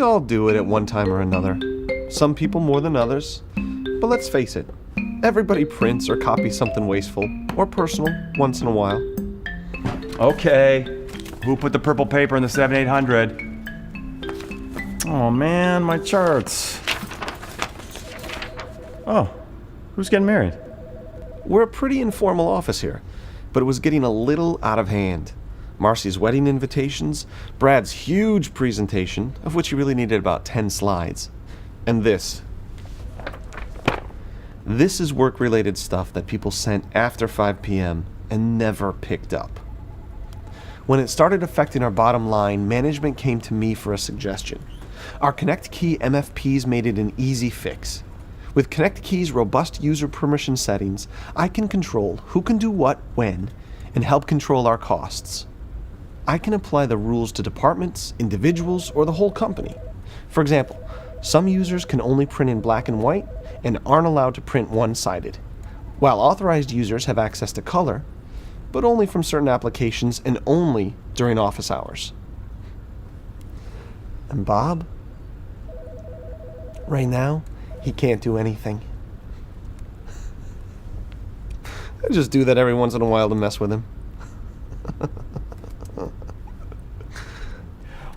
We all do it at one time or another. Some people more than others. But let's face it, everybody prints or copies something wasteful or personal once in a while. Okay, who put the purple paper in the 7800? Oh man, my charts. Oh, who's getting married? We're a pretty informal office here, but it was getting a little out of hand. Marcy's wedding invitations, Brad's huge presentation, of which he really needed about 10 slides, and this. This is work-related stuff that people sent after 5 p.m. and never picked up. When it started affecting our bottom line, management came to me for a suggestion. Our ConnectKey MFPs made it an easy fix. With ConnectKey's robust user permission settings, I can control who can do what when and help control our costs. I can apply the rules to departments, individuals, or the whole company. For example, some users can only print in black and white and aren't allowed to print one-sided, while authorized users have access to color, but only from certain applications and only during office hours. And Bob? Right now, he can't do anything. I just do that every once in a while to mess with him.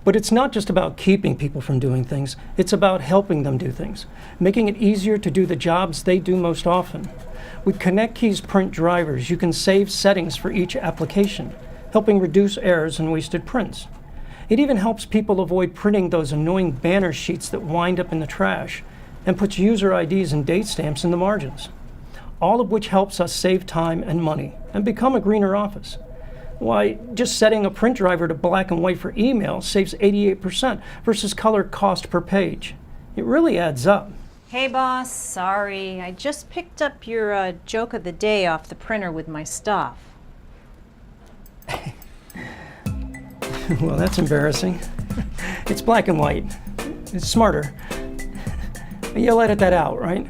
But it's not just about keeping people from doing things, it's about helping them do things, making it easier to do the jobs they do most often. With ConnectKey's print drivers, you can save settings for each application, helping reduce errors and wasted prints. It even helps people avoid printing those annoying banner sheets that wind up in the trash, and puts user IDs and date stamps in the margins. All of which helps us save time and money and become a greener office. Why, just setting a print driver to black and white for email saves 88% versus color cost per page. It really adds up. Hey boss, sorry. I just picked up your joke of the day off the printer with my stuff. Well, that's embarrassing. It's black and white. It's smarter. You'll edit that out, right?